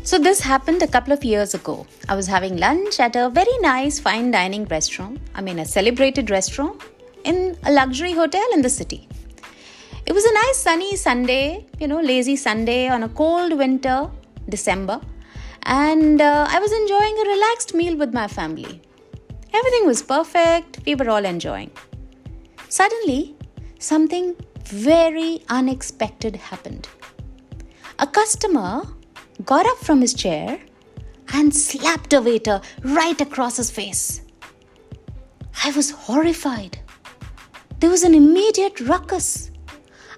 So this happened a couple of years ago. I was having lunch at a very nice fine dining restaurant. A celebrated restaurant in a luxury hotel in the city. It was a nice sunny Sunday, lazy Sunday on a cold winter December. And I was enjoying a relaxed meal with my family. Everything was perfect. We were all enjoying. Suddenly, something very unexpected happened. A customer got up from his chair and slapped a waiter right across his face. I was horrified. There was an immediate ruckus.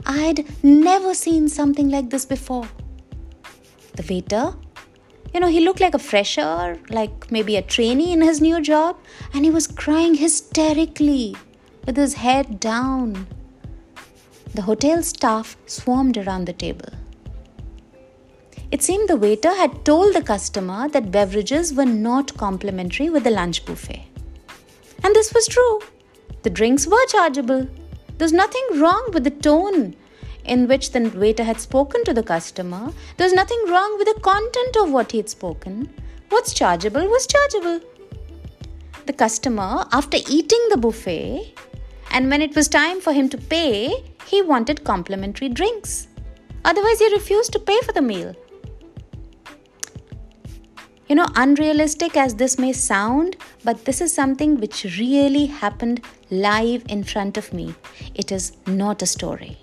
I'd never seen something like this before. The waiter, he looked like a fresher, like maybe a trainee in his new job, and he was crying hysterically with his head down. The hotel staff swarmed around the table. It seemed the waiter had told the customer that beverages were not complimentary with the lunch buffet. And this was true. The drinks were chargeable. There's nothing wrong with the tone in which the waiter had spoken to the customer. There's nothing wrong with the content of what he had spoken. What's chargeable was chargeable. The customer, after eating the buffet, and when it was time for him to pay, he wanted complimentary drinks. Otherwise, he refused to pay for the meal. Unrealistic as this may sound, but this is something which really happened live in front of me. It is not a story.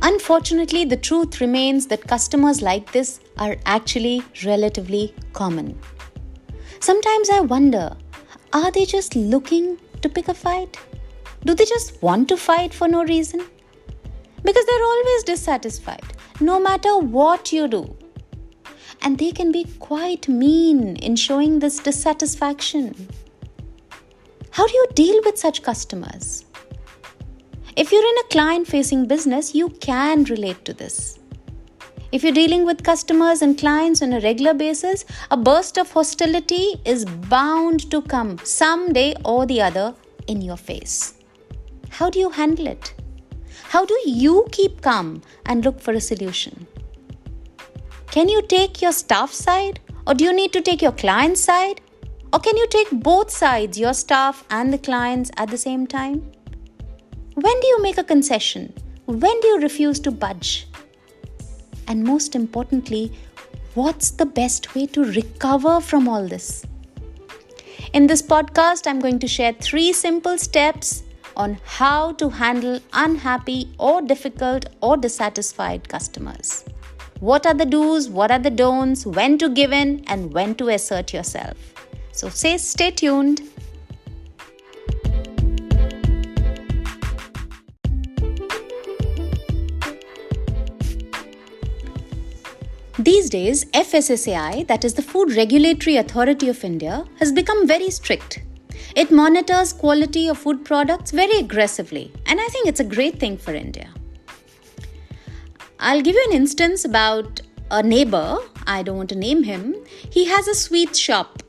Unfortunately, the truth remains that customers like this are actually relatively common. Sometimes I wonder, are they just looking to pick a fight? Do they just want to fight for no reason? Because they're always dissatisfied, no matter what you do. And they can be quite mean in showing this dissatisfaction. How do you deal with such customers? If you're in a client-facing business, you can relate to this. If you're dealing with customers and clients on a regular basis, a burst of hostility is bound to come someday or the other in your face. How do you handle it? How do you keep calm and look for a solution? Can you take your staff side, or do you need to take your client side? Or can you take both sides, your staff and the clients, at the same time? When do you make a concession? When do you refuse to budge? And most importantly, what's the best way to recover from all this? In this podcast, I'm going to share 3 simple steps on how to handle unhappy or difficult or dissatisfied customers. What are the do's, what are the don'ts, when to give in and when to assert yourself. So stay tuned. These days, FSSAI, that is the Food Regulatory Authority of India, has become very strict. It monitors quality of food products very aggressively, and I think it's a great thing for India. I'll give you an instance about a neighbor. I don't want to name him. He has a sweet shop,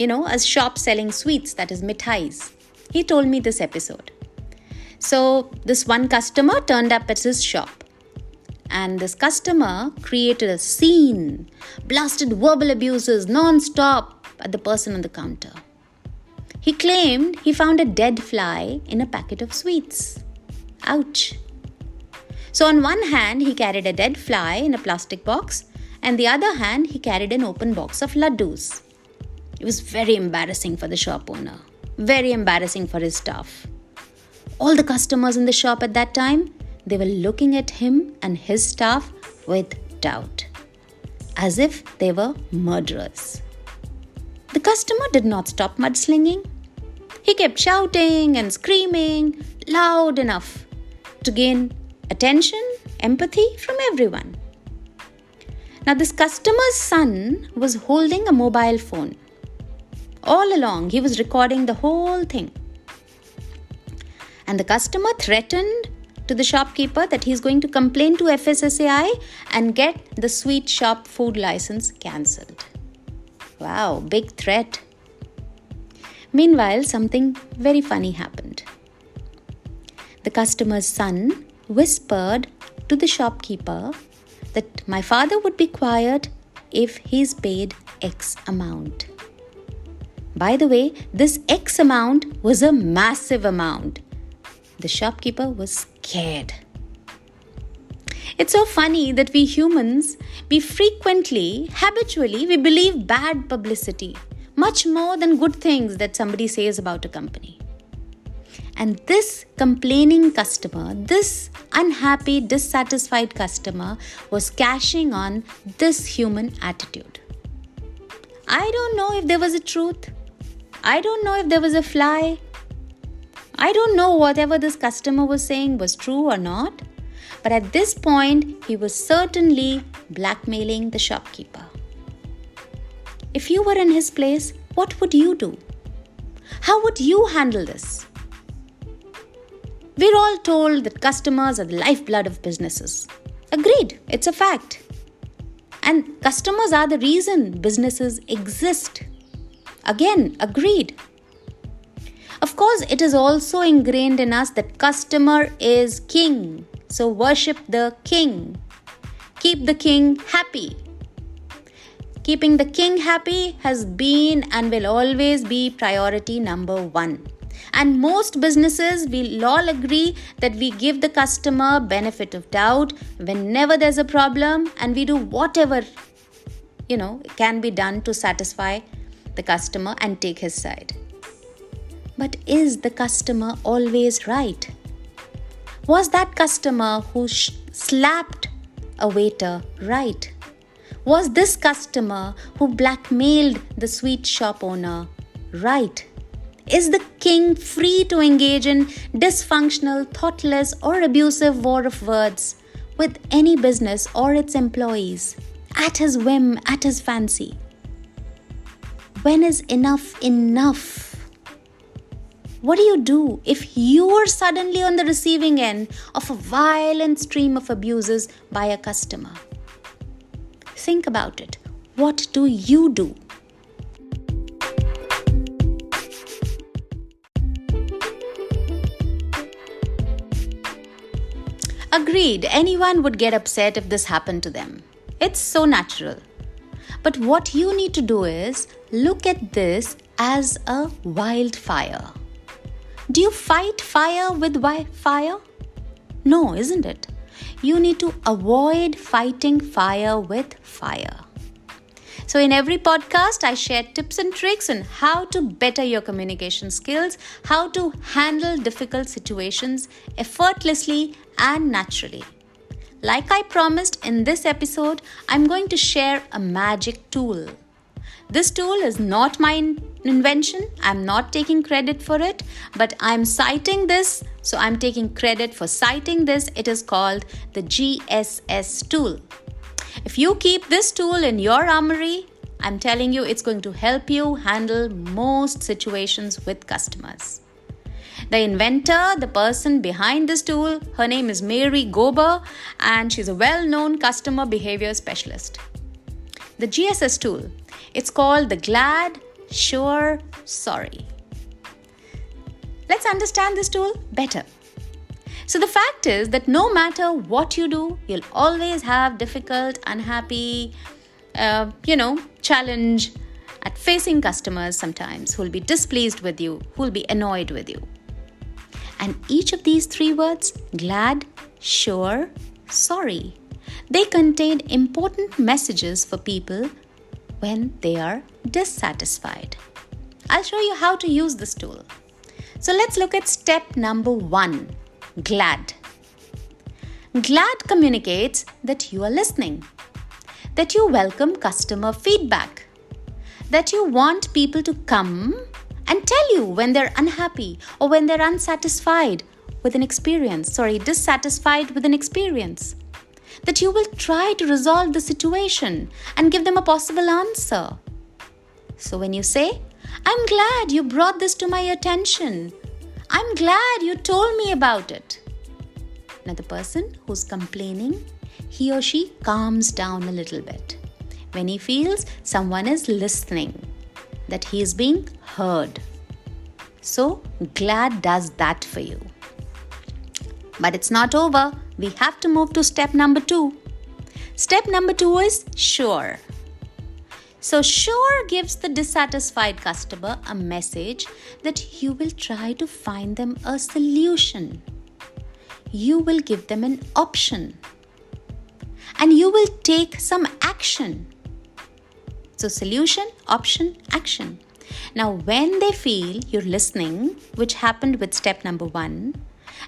a shop selling sweets, that is mithais. He told me this episode. So this one customer turned up at his shop. And this customer created a scene, blasted verbal abuses non-stop at the person on the counter. He claimed he found a dead fly in a packet of sweets. Ouch. So on one hand, he carried a dead fly in a plastic box, and the other hand, he carried an open box of laddus. It was very embarrassing for the shop owner, very embarrassing for his staff. All the customers in the shop at that time, they were looking at him and his staff with doubt, as if they were murderers. The customer did not stop mudslinging. He kept shouting and screaming loud enough to gain attention, empathy from everyone. Now, this customer's son was holding a mobile phone. All along, he was recording the whole thing. And the customer threatened to the shopkeeper that he's going to complain to FSSAI and get the sweet shop food license cancelled. Wow, big threat. Meanwhile, something very funny happened. The customer's son whispered to the shopkeeper that my father would be quiet if he's paid X amount. By the way, this X amount was a massive amount. The shopkeeper was scared. It's so funny that we humans, habitually, we believe bad publicity much more than good things that somebody says about a company. And this complaining customer, this unhappy, dissatisfied customer was cashing on this human attitude. I don't know if there was a truth. I don't know if there was a fly. I don't know whatever this customer was saying was true or not. But at this point, he was certainly blackmailing the shopkeeper. If you were in his place, what would you do? How would you handle this? We're all told that customers are the lifeblood of businesses. Agreed, it's a fact. And customers are the reason businesses exist. Again, agreed. Of course, it is also ingrained in us that customer is king. So worship the king. Keep the king happy. Keeping the king happy has been and will always be priority number one. And most businesses will all agree that we give the customer benefit of doubt whenever there's a problem, and we do whatever can be done to satisfy the customer and take his side. But is the customer always right? Was that customer who slapped a waiter right? Was this customer who blackmailed the sweet shop owner right? Is the king free to engage in dysfunctional, thoughtless, or abusive war of words with any business or its employees at his whim, at his fancy? When is enough enough? What do you do if you are suddenly on the receiving end of a violent stream of abuses by a customer? Think about it. What do you do? Agreed, anyone would get upset if this happened to them. It's so natural. But what you need to do is look at this as a wildfire. Do you fight fire with fire? No, isn't it? You need to avoid fighting fire with fire. So in every podcast, I share tips and tricks on how to better your communication skills, how to handle difficult situations effortlessly and naturally. Like I promised in this episode, I'm going to share a magic tool. This tool is not my invention. I'm not taking credit for it, but I'm citing this. So I'm taking credit for citing this. It is called the GSS tool. If you keep this tool in your armory, I'm telling you it's going to help you handle most situations with customers. The inventor, the person behind this tool, her name is Mary Gober, and she's a well-known customer behavior specialist. The GSS tool, it's called the Glad, Sure, Sorry. Let's understand this tool better. So the fact is that no matter what you do, you'll always have difficult, unhappy, challenge at facing customers sometimes who'll be displeased with you, who'll be annoyed with you. And each of these three words, glad, sure, sorry, they contain important messages for people when they are dissatisfied. I'll show you how to use this tool. So let's look at step number 1, glad. Glad communicates that you are listening, that you welcome customer feedback, that you want people to come and tell you when they're unhappy or when they're dissatisfied with an experience, that you will try to resolve the situation and give them a possible answer. So when you say, I'm glad you brought this to my attention, I'm glad you told me about it. Now the person who's complaining, he or she calms down a little bit when he feels someone is listening, that he is being heard. So Glad does that for you. But it's not over. We have to move to step number 2. Step number 2 is sure. So sure gives the dissatisfied customer a message that you will try to find them a solution. You will give them an option. And you will take some action. So solution, option, action. Now when they feel you're listening, which happened with step number 1,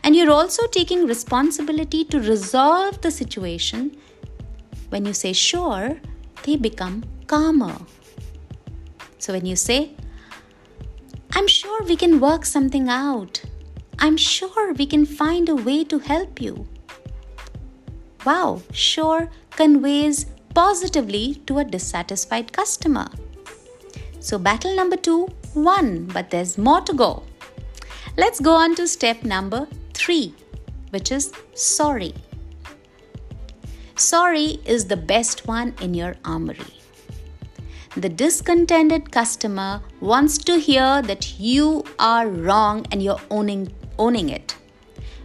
and you're also taking responsibility to resolve the situation, when you say sure, they become calmer. So when you say, I'm sure we can work something out. I'm sure we can find a way to help you. Wow, sure conveys positively to a dissatisfied customer. So battle number 2 won, but there's more to go. Let's go on to step number 3, which is sorry. Sorry is the best one in your armory. The discontented customer wants to hear that you are wrong and you're owning it.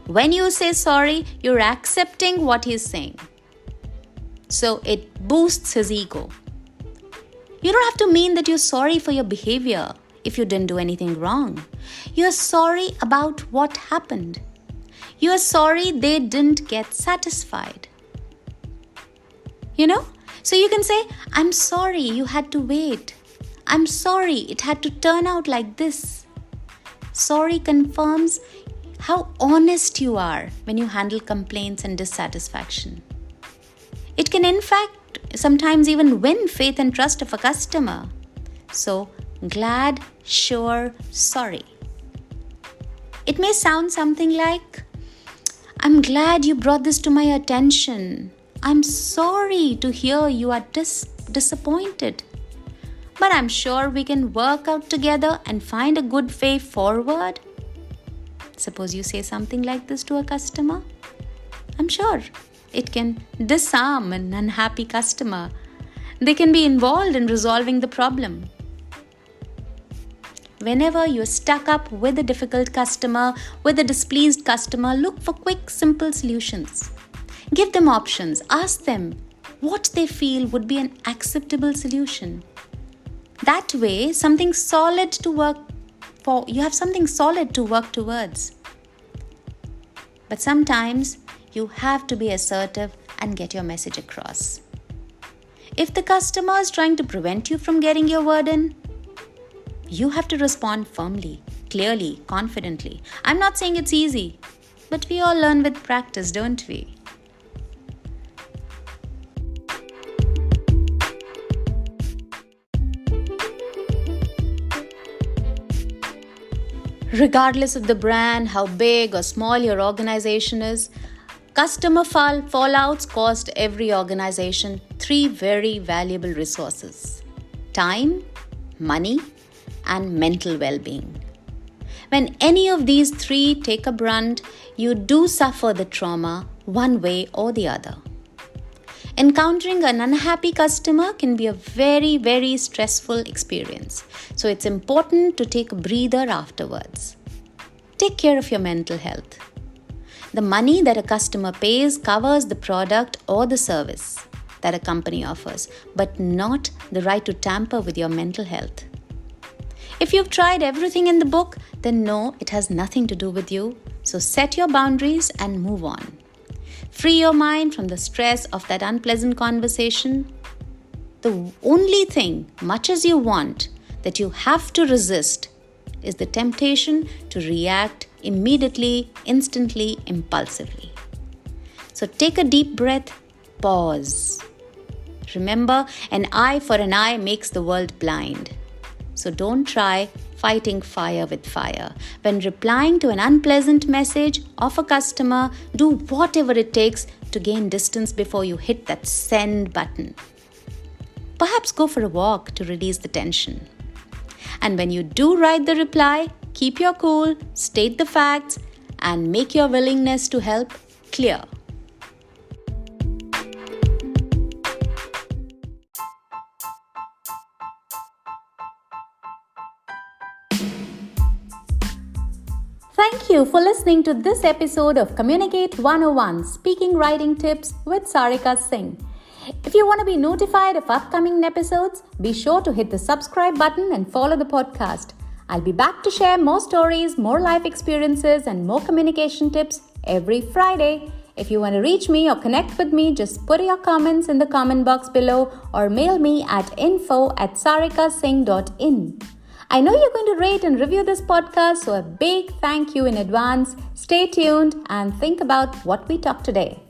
When you say sorry, you're accepting what he's saying. So it boosts his ego. You don't have to mean that you're sorry for your behavior if you didn't do anything wrong. You're sorry about what happened. You're sorry they didn't get satisfied. So you can say, I'm sorry you had to wait. I'm sorry it had to turn out like this. Sorry confirms how honest you are when you handle complaints and dissatisfaction. It can in fact sometimes even win faith and trust of a customer. So glad, sure, sorry. It may sound something like, I'm glad you brought this to my attention. I'm sorry to hear you are disappointed. But I'm sure we can work out together and find a good way forward. Suppose you say something like this to a customer. I'm sure it can disarm an unhappy customer. They can be involved in resolving the problem. Whenever you're stuck up with a difficult customer, with a displeased customer, look for quick, simple solutions. Give them options. Ask them what they feel would be an acceptable solution. That way, something solid to work for. You have something solid to work towards. But sometimes you have to be assertive and get your message across. If the customer is trying to prevent you from getting your word in, you have to respond firmly, clearly, confidently. I'm not saying it's easy, but we all learn with practice, don't we? Regardless of the brand, how big or small your organization is, customer fallouts cost every organization 3 very valuable resources: time, money, and mental well-being. When any of these 3 take a brunt, you do suffer the trauma one way or the other. Encountering an unhappy customer can be a very, very stressful experience. So it's important to take a breather afterwards. Take care of your mental health. The money that a customer pays covers the product or the service that a company offers, but not the right to tamper with your mental health. If you've tried everything in the book, then no, it has nothing to do with you. So set your boundaries and move on. Free your mind from the stress of that unpleasant conversation. The only thing, much as you want, that you have to resist is the temptation to react immediately, instantly, impulsively. So take a deep breath, pause. Remember, an eye for an eye makes the world blind. So don't try fighting fire with fire. When replying to an unpleasant message of a customer, do whatever it takes to gain distance before you hit that send button. Perhaps go for a walk to release the tension. And when you do write the reply, keep your cool, state the facts, and make your willingness to help clear. Thank you for listening to this episode of Communicate 101 Speaking Writing Tips with Sarika Singh. If you want to be notified of upcoming episodes, be sure to hit the subscribe button and follow the podcast. I'll be back to share more stories, more life experiences, and more communication tips every Friday. If you want to reach me or connect with me, just put your comments in the comment box below or mail me at info@sarikasingh.in. I know you're going to rate and review this podcast, so a big thank you in advance. Stay tuned and think about what we talked today.